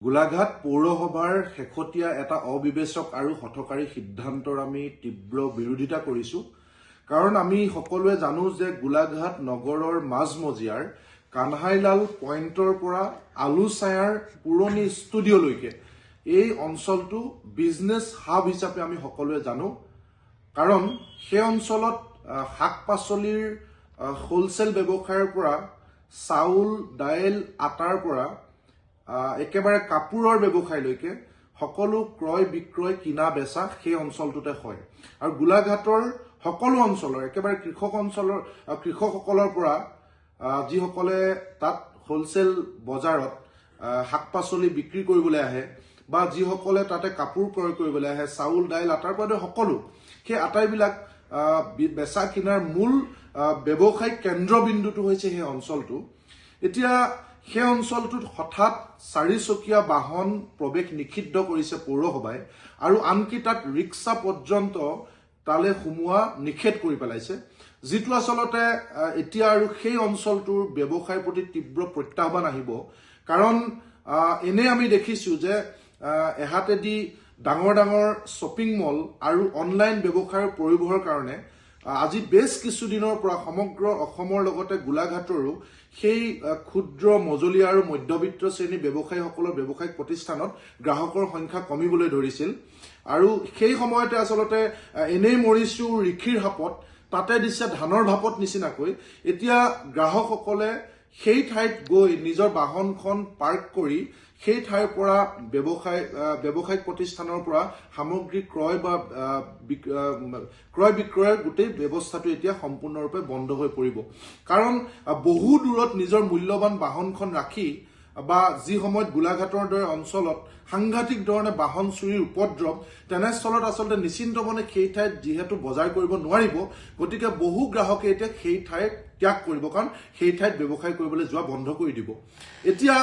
গোলাঘাট পৌৰসভাৰ শেহতীয়া এটা অবিবেচক আৰু হঠকাৰী সিদ্ধান্তৰ আমি তীব্ৰ বিৰোধিতা কৰিছো। কাৰণ আমি সকলোৱে জানো যে গোলাঘাট নগৰৰ মাজমজিয়াৰ কানহাইলাল পইণ্টৰ পৰা আলুচায়াৰ পুৰণি ষ্টুডিঅ'লৈকে এই অঞ্চলটো বিজনেছ হাব হিচাপে আমি সকলোৱে জানো। কাৰণ সেই অঞ্চলত শাক-পাচলিৰ হোলচেল ব্যৱসায়ৰ পৰা চাউল, দাইল, আটাৰ পৰা একেবাৰে কাপোৰৰ ব্যৱসায়লৈকে সকলো ক্ৰয় বিক্ৰয় কিনা বেচা সেই অঞ্চলটোতে হয়। আৰু গোলাঘাটৰ সকলো অঞ্চলৰ একেবাৰে কৃষকসকলৰ পৰা যিসকলে তাত হোলচেল বজাৰত শাক-পাচলি বিক্ৰী কৰিবলৈ আহে বা যিসকলে তাতে কাপোৰ ক্ৰয় কৰিবলৈ আহে, চাউল, দাইল, আটাৰ পৰা সকলো সেই আটাইবিলাক বেচা কিনাৰ মূল ব্যৱসায়িক কেন্দ্ৰবিন্দুটো হৈছে সেই অঞ্চলটো। এতিয়া সেই অঞ্চলটোত হঠাৎ 4চকীয়া বাহন প্ৰৱেশ নিষিদ্ধ কৰিছে পৌৰসভাই আৰু আনকি তাত ৰিক্সা পৰ্যন্ত তালে সোমোৱা নিষেধ কৰি পেলাইছে, যিটো আচলতে এতিয়া আৰু সেই অঞ্চলটোৰ ব্যৱসায়ৰ প্ৰতি তীব্ৰ প্ৰত্যাহ্বান আহিব। কাৰণ এনে আমি দেখিছো যে এহাতেদি ডাঙৰ ডাঙৰ শ্বপিং মল আৰু অনলাইন ব্যৱসায়ৰ পৰিবহৰ কাৰণে আজি বেছ কিছুদিনৰ পৰা সমগ্ৰ অসমৰ লগতে গোলাঘাটৰো সেই ক্ষুদ্ৰ মজলীয়া আৰু মধ্যবিত্ত শ্ৰেণীৰ ব্যৱসায়ীসকলৰ ব্যৱসায়িক প্ৰতিষ্ঠানত গ্ৰাহকৰ সংখ্যা কমিবলৈ ধৰিছিল। আৰু সেই সময়তে আচলতে এনেই মৰিছো ৰিখিৰ হাপত, তাতে দিছে ধানৰ ভাপত নিচিনাকৈ এতিয়া গ্ৰাহকসকলে সেই ঠাইত গৈ নিজৰ বাহনখন পাৰ্ক কৰি সেই ঠাইৰ পৰা ব্যৱসায়িক প্ৰতিষ্ঠানৰ পৰা সামগ্ৰী ক্ৰয় বিক্ৰয়ৰ গোটেই ব্যৱস্থাটো এতিয়া সম্পূৰ্ণৰূপে বন্ধ হৈ পৰিব। কাৰণ বহু দূৰত নিজৰ মূল্যৱান বাহনখন ৰাখি বা যি সময়ত গোলাঘাটৰ দৰে অঞ্চলত সাংঘাতিক ধৰণে বাহন চুৰিৰ উপদ্ৰৱ, তেনেস্থলত আচলতে নিশ্চিন্ত মনে সেই ঠাইত যিহেতু বজাৰ কৰিব নোৱাৰিব, গতিকে বহু গ্ৰাহকে এতিয়া সেই ঠাইত ত্যাগ কৰিব, কাৰণ সেই ঠাইত ব্যৱসায় কৰিবলৈ যোৱা বন্ধ কৰি দিব। এতিয়া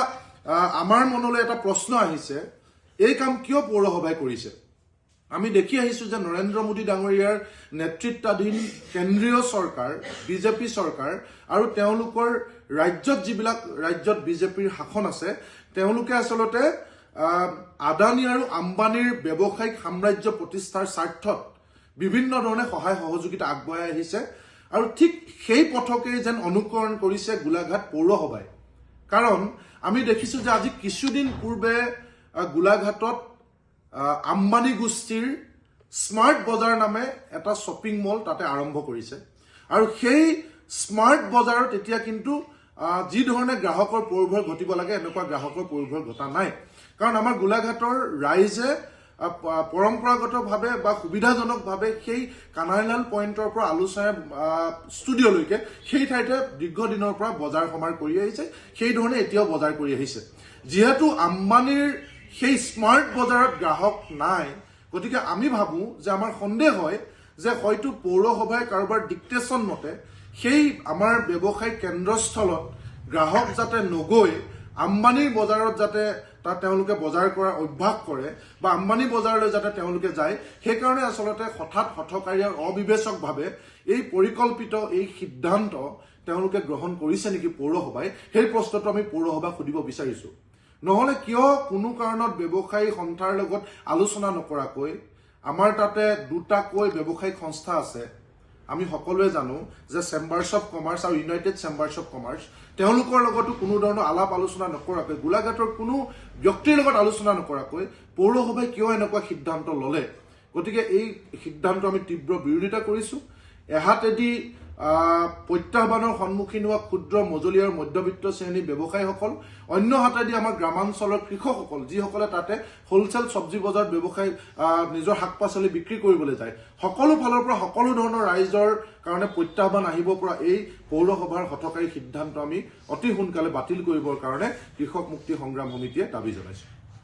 আমাৰ মনলৈ এটা প্ৰশ্ন আহিছে, এই কাম কিয় পৌৰসভাই কৰিছে? আমি দেখি আহিছো যে নৰেন্দ্ৰ মোদী ডাঙৰীয়াৰ নেতৃত্বাধীন কেন্দ্ৰীয় চৰকাৰ, বিজেপি চৰকাৰ আৰু তেওঁলোকৰ ৰাজ্যত বিজেপিৰ শাসন আছে, তেওঁলোকে আচলতে আদানী আৰু আম্বানীৰ ব্যৱসায়িক সাম্ৰাজ্য প্ৰতিষ্ঠাৰ স্বাৰ্থত বিভিন্ন ধৰণে সহায় সহযোগিতা আগবঢ়াই আহিছে। আৰু ঠিক সেই পথকেই যেন অনুকৰণ কৰিছে গোলাঘাট পৌৰসভাই। কাৰণ আমি দেখিছো যে আজি কিছুদিন পূৰ্বে গোলাঘাটত আম্বানী গোষ্ঠীৰ স্মাৰ্ট বজাৰ নামে এটা শ্বপিং মল তাতে আৰম্ভ কৰিছে। আৰু সেই স্মাৰ্ট বজাৰত এতিয়া কিন্তু যি ধৰণে গ্ৰাহকৰ পৰিভৰ ঘটিব লাগে এনেকুৱা গ্ৰাহকৰ পৰিভৰ ঘটা নাই। কাৰণ আমাৰ গোলাঘাটৰ ৰাইজে পৰম্পৰাগতভাৱে বা সুবিধাজনকভাৱে সেই কানহাইলাল পইণ্টৰ পৰা আলুচায়া ষ্টুডিঅ'লৈকে সেই ঠাইতে দীৰ্ঘদিনৰ পৰা বজাৰ সমাৰ কৰি আহিছে, সেই ধৰণে এতিয়াও বজাৰ কৰি আহিছে। যিহেতু আম্বানীৰ সেই স্মাৰ্ট বজাৰত গ্ৰাহক নাই, গতিকে আমি ভাবো যে আমাৰ সন্দেহ হয় যে হয়তো পৌৰসভাই কাৰোবাৰ ডিক্টেশ্যন মতে সেই আমাৰ ব্যৱসায়িক কেন্দ্ৰস্থলত গ্ৰাহক যাতে নগৈ আম্বানীৰ বজাৰত যাতে তাত তেওঁলোকে বজাৰ কৰা অভ্যাস কৰে বা আম্বানী বজাৰলৈ যাতে তেওঁলোকে যায়, সেইকাৰণে আচলতে হঠকাৰী আৰু অবিবেচকভাৱে এই পৰিকল্পিত এই সিদ্ধান্ত তেওঁলোকে গ্ৰহণ কৰিছে নেকি পৌৰসভাই, সেই প্ৰশ্নটো আমি পৌৰসভাক সুধিব বিচাৰিছো। নহলে কিয় কোনো কাৰণত ব্যৱসায়ী সন্থাৰ লগত আলোচনা নকৰাকৈ আমাৰ তাতে দুটাকৈ ব্যৱসায়িক সংস্থা আছে। আমি সকলোৱে জানো যে চেম্বাৰ্ছ অফ কমাৰ্চ আৰু ইউনাইটেড চেম্বাৰ্ছ অফ কমাৰ্চ, তেওঁলোকৰ লগতো কোনো ধৰণৰ আলাপ আলোচনা নকৰাকৈ, গোলাঘাটৰ কোনো ব্যক্তিৰ লগত আলোচনা নকৰাকৈ পৌৰসভাই কিয় এনেকুৱা সিদ্ধান্ত ললে? গতিকে এই সিদ্ধান্ত আমি তীব্ৰ বিৰোধিতা কৰিছো। এহাতেদি প্ৰত্যাহ্বানৰ সন্মুখীন হোৱা ক্ষুদ্ৰ মজলীয়া আৰু মধ্যবিত্ত শ্ৰেণীৰ ব্যৱসায়ীসকল, অন্য হাতেদি আমাৰ গ্ৰামাঞ্চলৰ কৃষকসকল, যিসকলে তাতে হোলচেল চব্জি বজাৰত ব্যৱসায় নিজৰ শাক পাচলি বিক্ৰী কৰিবলৈ যায়, সকলো ফালৰ পৰা সকলো ধৰণৰ ৰাইজৰ কাৰণে প্ৰত্যাহ্বান আহিব পৰা এই পৌৰসভাৰ হঠকাৰী সিদ্ধান্ত আমি অতি সোনকালে বাতিল কৰিবৰ কাৰণে কৃষক মুক্তি সংগ্ৰাম সমিতিয়ে দাবী জনাইছে।